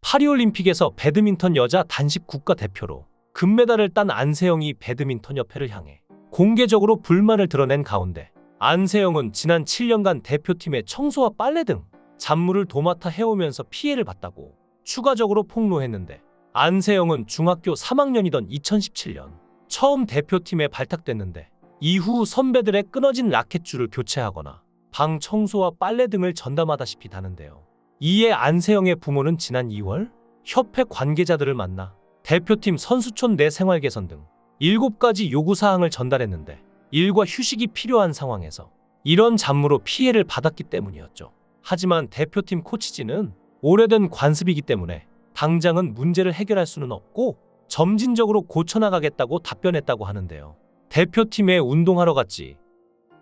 파리올림픽에서 배드민턴 여자 단식 국가대표로 금메달을 딴 안세영이 배드민턴협회를 향해 공개적으로 불만을 드러낸 가운데 안세영은 지난 7년간 대표팀의 청소와 빨래 등 잡무를 도맡아 해오면서 피해를 봤다고 추가적으로 폭로했는데, 안세영은 중학교 3학년이던 2017년 처음 대표팀에 발탁됐는데 이후 선배들의 끊어진 라켓줄을 교체하거나 방 청소와 빨래 등을 전담하다시피 하는데요. 이에 안세영의 부모는 지난 2월 협회 관계자들을 만나 대표팀 선수촌 내 생활 개선 등 7가지 요구사항을 전달했는데, 일과 휴식이 필요한 상황에서 이런 잡무로 피해를 받았기 때문이었죠. 하지만 대표팀 코치진은 오래된 관습이기 때문에 당장은 문제를 해결할 수는 없고 점진적으로 고쳐나가겠다고 답변했다고 하는데요. 대표팀에 운동하러 갔지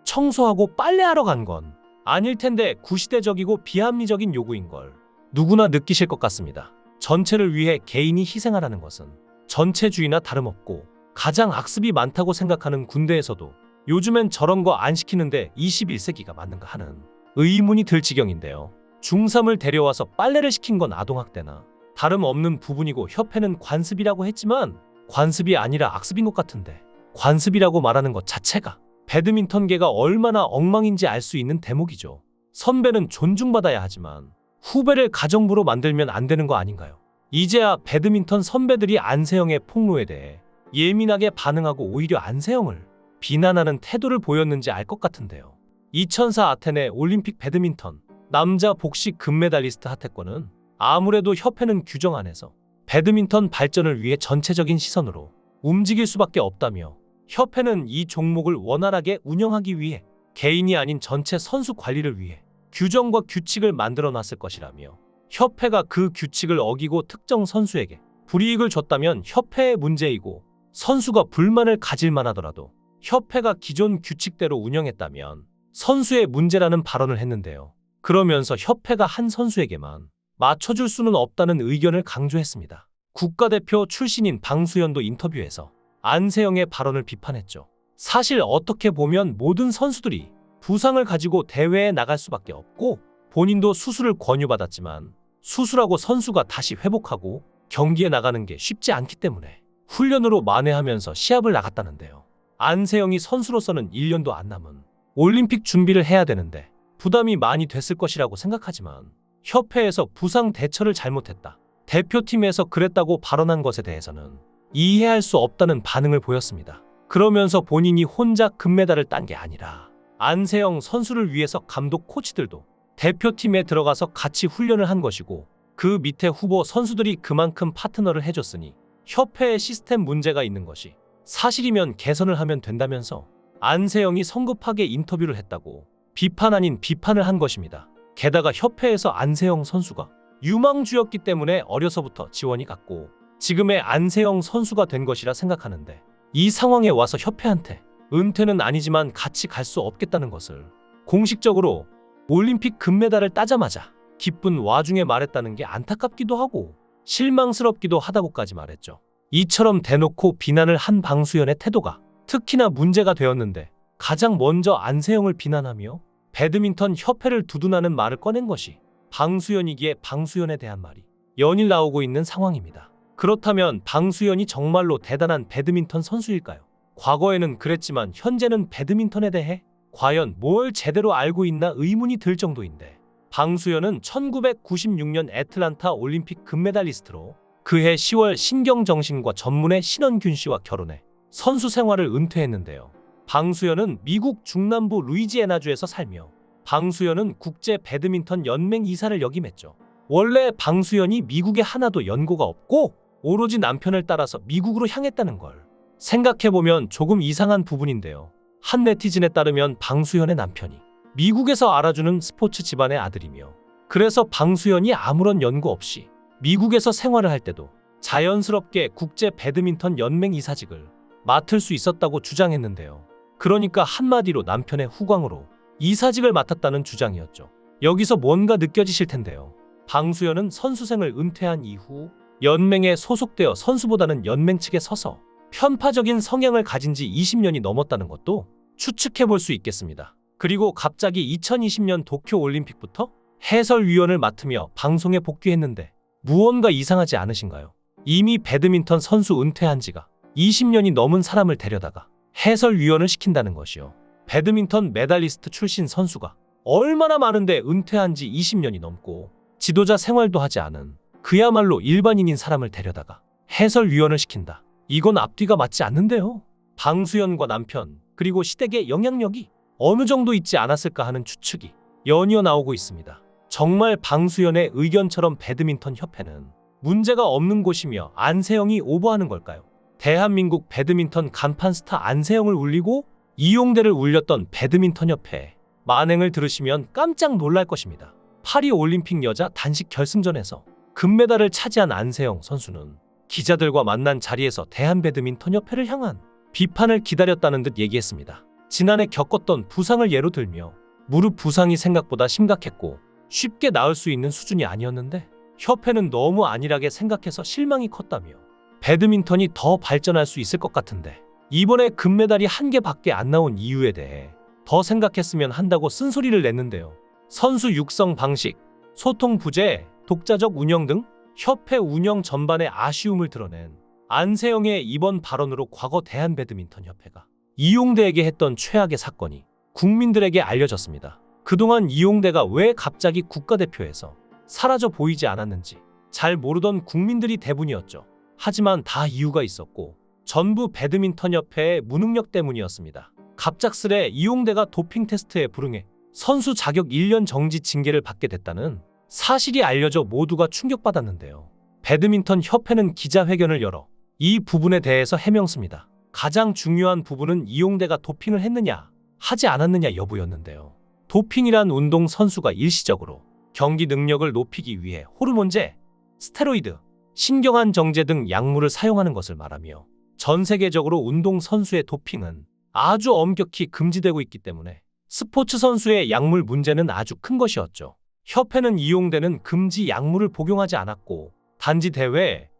청소하고 빨래하러 간 건 아닐 텐데 구시대적이고 비합리적인 요구인걸 누구나 느끼실 것 같습니다. 전체를 위해 개인이 희생하라는 것은 전체주의나 다름없고 가장 악습이 많다고 생각하는 군대에서도 요즘엔 저런 거 안 시키는데 21세기가 맞는가 하는 의문이 들 지경인데요. 중3을 데려와서 빨래를 시킨 건 아동학대나 다름없는 부분이고, 협회는 관습이라고 했지만 관습이 아니라 악습인 것 같은데 관습이라고 말하는 것 자체가 배드민턴계가 얼마나 엉망인지 알 수 있는 대목이죠. 선배는 존중받아야 하지만 후배를 가정부로 만들면 안 되는 거 아닌가요? 이제야 배드민턴 선배들이 안세영의 폭로에 대해 예민하게 반응하고 오히려 안세영을 비난하는 태도를 보였는지 알 것 같은데요. 2004 아테네 올림픽 배드민턴 남자 복식 금메달리스트 하태권은 아무래도 협회는 규정 안에서 배드민턴 발전을 위해 전체적인 시선으로 움직일 수밖에 없다며, 협회는 이 종목을 원활하게 운영하기 위해 개인이 아닌 전체 선수 관리를 위해 규정과 규칙을 만들어 놨을 것이라며, 협회가 그 규칙을 어기고 특정 선수에게 불이익을 줬다면 협회의 문제이고, 선수가 불만을 가질 만하더라도 협회가 기존 규칙대로 운영했다면 선수의 문제라는 발언을 했는데요. 그러면서 협회가 한 선수에게만 맞춰줄 수는 없다는 의견을 강조했습니다. 국가대표 출신인 방수현도 인터뷰에서 안세영의 발언을 비판했죠. 사실 어떻게 보면 모든 선수들이 부상을 가지고 대회에 나갈 수밖에 없고, 본인도 수술을 권유받았지만 수술하고 선수가 다시 회복하고 경기에 나가는 게 쉽지 않기 때문에 훈련으로 만회하면서 시합을 나갔다는데요. 안세영이 선수로서는 1년도 안 남은 올림픽 준비를 해야 되는데 부담이 많이 됐을 것이라고 생각하지만, 협회에서 부상 대처를 잘못했다, 대표팀에서 그랬다고 발언한 것에 대해서는 이해할 수 없다는 반응을 보였습니다. 그러면서 본인이 혼자 금메달을 딴 게 아니라 안세영 선수를 위해서 감독 코치들도 대표팀에 들어가서 같이 훈련을 한 것이고, 그 밑에 후보 선수들이 그만큼 파트너를 해줬으니 협회의 시스템 문제가 있는 것이 사실이면 개선을 하면 된다면서 안세영이 성급하게 인터뷰를 했다고 비판 아닌 비판을 한 것입니다. 게다가 협회에서 안세영 선수가 유망주였기 때문에 어려서부터 지원이 갔고 지금의 안세영 선수가 된 것이라 생각하는데, 이 상황에 와서 협회한테 은퇴는 아니지만 같이 갈 수 없겠다는 것을 공식적으로 올림픽 금메달을 따자마자 기쁜 와중에 말했다는 게 안타깝기도 하고 실망스럽기도 하다고까지 말했죠. 이처럼 대놓고 비난을 한 방수현의 태도가 특히나 문제가 되었는데, 가장 먼저 안세영을 비난하며 배드민턴 협회를 두둔하는 말을 꺼낸 것이 방수현이기에 방수현에 대한 말이 연일 나오고 있는 상황입니다. 그렇다면 방수현이 정말로 대단한 배드민턴 선수일까요? 과거에는 그랬지만 현재는 배드민턴에 대해 과연 뭘 제대로 알고 있나 의문이 들 정도인데, 방수현은 1996년 애틀란타 올림픽 금메달리스트로 그해 10월 신경정신과 전문의 신원균 씨와 결혼해 선수 생활을 은퇴했는데요. 방수현은 미국 중남부 루이지애나주에서 살며, 방수현은 국제 배드민턴 연맹 이사를 역임했죠. 원래 방수현이 미국에 하나도 연고가 없고 오로지 남편을 따라서 미국으로 향했다는 걸 생각해보면 조금 이상한 부분인데요. 한 네티즌에 따르면 방수현의 남편이 미국에서 알아주는 스포츠 집안의 아들이며, 그래서 방수현이 아무런 연고 없이 미국에서 생활을 할 때도 자연스럽게 국제 배드민턴 연맹 이사직을 맡을 수 있었다고 주장했는데요. 그러니까 한마디로 남편의 후광으로 이사직을 맡았다는 주장이었죠. 여기서 뭔가 느껴지실 텐데요. 방수현은 선수생을 은퇴한 이후 연맹에 소속되어 선수보다는 연맹 측에 서서 편파적인 성향을 가진 지 20년이 넘었다는 것도 추측해볼 수 있겠습니다. 그리고 갑자기 2020년 도쿄올림픽부터 해설위원을 맡으며 방송에 복귀했는데 무언가 이상하지 않으신가요? 이미 배드민턴 선수 은퇴한 지가 20년이 넘은 사람을 데려다가 해설위원을 시킨다는 것이요. 배드민턴 메달리스트 출신 선수가 얼마나 많은데 은퇴한 지 20년이 넘고 지도자 생활도 하지 않은 그야말로 일반인인 사람을 데려다가 해설위원을 시킨다. 이건 앞뒤가 맞지 않는데요. 방수연과 남편, 그리고 시댁의 영향력이 어느 정도 있지 않았을까 하는 추측이 연이어 나오고 있습니다. 정말 방수연의 의견처럼 배드민턴 협회는 문제가 없는 곳이며 안세영이 오버하는 걸까요? 대한민국 배드민턴 간판 스타 안세영을 울리고 이용대를 울렸던 배드민턴 협회 만행을 들으시면 깜짝 놀랄 것입니다. 파리 올림픽 여자 단식 결승전에서 금메달을 차지한 안세영 선수는 기자들과 만난 자리에서 대한배드민턴협회를 향한 비판을 기다렸다는 듯 얘기했습니다. 지난해 겪었던 부상을 예로 들며 무릎 부상이 생각보다 심각했고 쉽게 나을 수 있는 수준이 아니었는데 협회는 너무 안일하게 생각해서 실망이 컸다며 배드민턴이 더 발전할 수 있을 것 같은데 이번에 금메달이 한 개밖에 안 나온 이유에 대해 더 생각했으면 한다고 쓴소리를 냈는데요. 선수 육성 방식, 소통 부재, 독자적 운영 등 협회 운영 전반의 아쉬움을 드러낸 안세영의 이번 발언으로 과거 대한배드민턴협회가 이용대에게 했던 최악의 사건이 국민들에게 알려졌습니다. 그동안 이용대가 왜 갑자기 국가대표에서 사라져 보이지 않았는지 잘 모르던 국민들이 대부분이었죠. 하지만 다 이유가 있었고 전부 배드민턴협회의 무능력 때문이었습니다. 갑작스레 이용대가 도핑 테스트에 불응해 선수 자격 1년 정지 징계를 받게 됐다는 사실이 알려져 모두가 충격받았는데요. 배드민턴 협회는 기자회견을 열어 이 부분에 대해서 해명습니다. 가장 중요한 부분은 이용대가 도핑을 했느냐, 하지 않았느냐 여부였는데요. 도핑이란 운동 선수가 일시적으로 경기 능력을 높이기 위해 호르몬제, 스테로이드, 신경안 정제 등 약물을 사용하는 것을 말하며 전 세계적으로 운동 선수의 도핑은 아주 엄격히 금지되고 있기 때문에 스포츠 선수의 약물 문제는 아주 큰 것이었죠. 협회는 이용대는 금지 약물을 복용하지 않았고 단지 대회,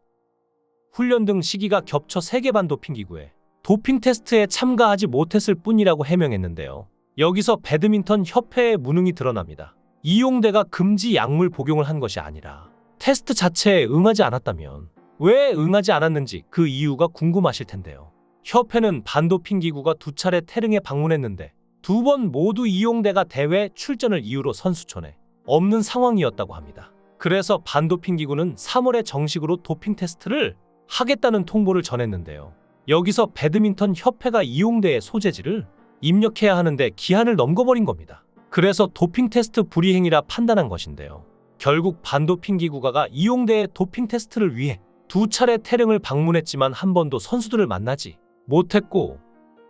훈련 등 시기가 겹쳐 세계 반도핑 기구에 도핑 테스트에 참가하지 못했을 뿐이라고 해명했는데요. 여기서 배드민턴 협회의 무능이 드러납니다. 이용대가 금지 약물 복용을 한 것이 아니라 테스트 자체에 응하지 않았다면 왜 응하지 않았는지 그 이유가 궁금하실 텐데요. 협회는 반도핑 기구가 2차례 태릉에 방문했는데 2번 모두 이용대가 대회 출전을 이유로 선수촌에 없는 상황이었다고 합니다. 그래서 반도핑 기구는 3월에 정식으로 도핑 테스트를 하겠다는 통보를 전했는데요. 여기서 배드민턴 협회가 이용대의 소재지를 입력해야 하는데 기한을 넘겨버린 겁니다. 그래서 도핑 테스트 불이행이라 판단한 것인데요. 결국 반도핑 기구가 이용대의 도핑 테스트를 위해 2차례 태릉을 방문했지만 한 번도 선수들을 만나지 못했고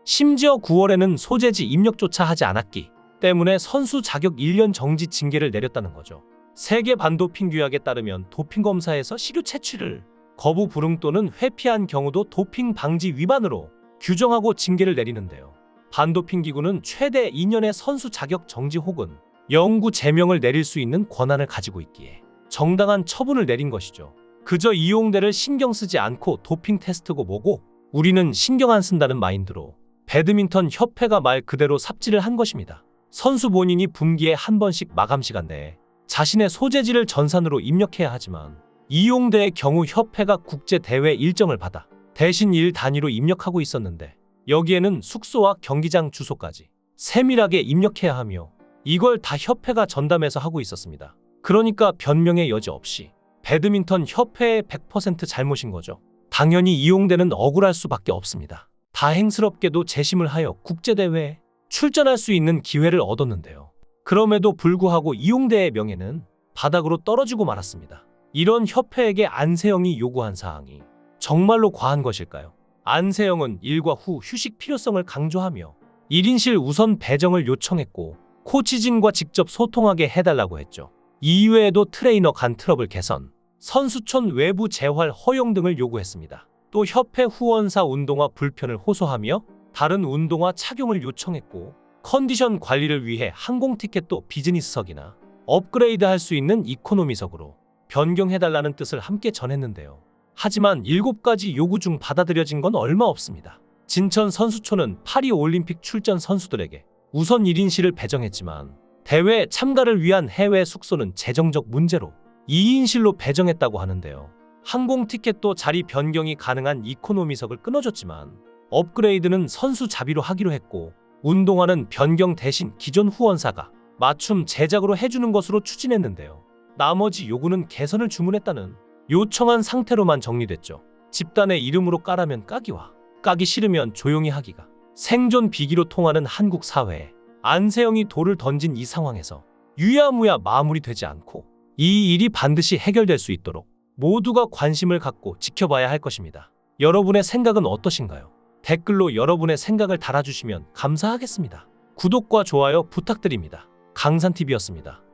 심지어 9월에는 소재지 입력조차 하지 않았기 때문에 선수 자격 1년 정지 징계를 내렸다는 거죠. 세계 반도핑 규약에 따르면 도핑 검사에서 시료 채취를 거부 불응 또는 회피한 경우도 도핑 방지 위반으로 규정하고 징계를 내리는데요. 반도핑 기구는 최대 2년의 선수 자격 정지 혹은 영구 제명을 내릴 수 있는 권한을 가지고 있기에 정당한 처분을 내린 것이죠. 그저 이용대를 신경 쓰지 않고 도핑 테스트고 뭐고 우리는 신경 안 쓴다는 마인드로 배드민턴 협회가 말 그대로 삽질을 한 것입니다. 선수 본인이 분기에 한 번씩 마감 시간 내에 자신의 소재지를 전산으로 입력해야 하지만 이용대의 경우 협회가 국제대회 일정을 받아 대신 일 단위로 입력하고 있었는데 여기에는 숙소와 경기장 주소까지 세밀하게 입력해야 하며 이걸 다 협회가 전담해서 하고 있었습니다. 그러니까 변명의 여지 없이 배드민턴 협회의 100% 잘못인 거죠. 당연히 이용대는 억울할 수밖에 없습니다. 다행스럽게도 재심을 하여 국제대회에 출전할 수 있는 기회를 얻었는데요. 그럼에도 불구하고 이용대의 명예는 바닥으로 떨어지고 말았습니다. 이런 협회에게 안세영이 요구한 사항이 정말로 과한 것일까요? 안세영은 일과 후 휴식 필요성을 강조하며 1인실 우선 배정을 요청했고 코치진과 직접 소통하게 해달라고 했죠. 이외에도 트레이너 간 트러블 개선, 선수촌 외부 재활 허용 등을 요구했습니다. 또 협회 후원사 운동화 불편을 호소하며 다른 운동화 착용을 요청했고 컨디션 관리를 위해 항공 티켓도 비즈니스석이나 업그레이드 할 수 있는 이코노미석으로 변경해달라는 뜻을 함께 전했는데요. 하지만 7가지 요구 중 받아들여진 건 얼마 없습니다. 진천 선수촌은 파리 올림픽 출전 선수들에게 우선 1인실을 배정했지만 대회 참가를 위한 해외 숙소는 재정적 문제로 2인실로 배정했다고 하는데요. 항공 티켓도 자리 변경이 가능한 이코노미석을 끊어줬지만 업그레이드는 선수 자비로 하기로 했고 운동화는 변경 대신 기존 후원사가 맞춤 제작으로 해주는 것으로 추진했는데요. 나머지 요구는 개선을 주문했다는 요청한 상태로만 정리됐죠. 집단의 이름으로 까라면 까기와 까기 싫으면 조용히 하기가 생존 비기로 통하는 한국 사회에 안세영이 돌을 던진 이 상황에서 유야무야 마무리되지 않고 이 일이 반드시 해결될 수 있도록 모두가 관심을 갖고 지켜봐야 할 것입니다. 여러분의 생각은 어떠신가요? 댓글로 여러분의 생각을 달아주시면 감사하겠습니다. 구독과 좋아요 부탁드립니다. 강산TV였습니다.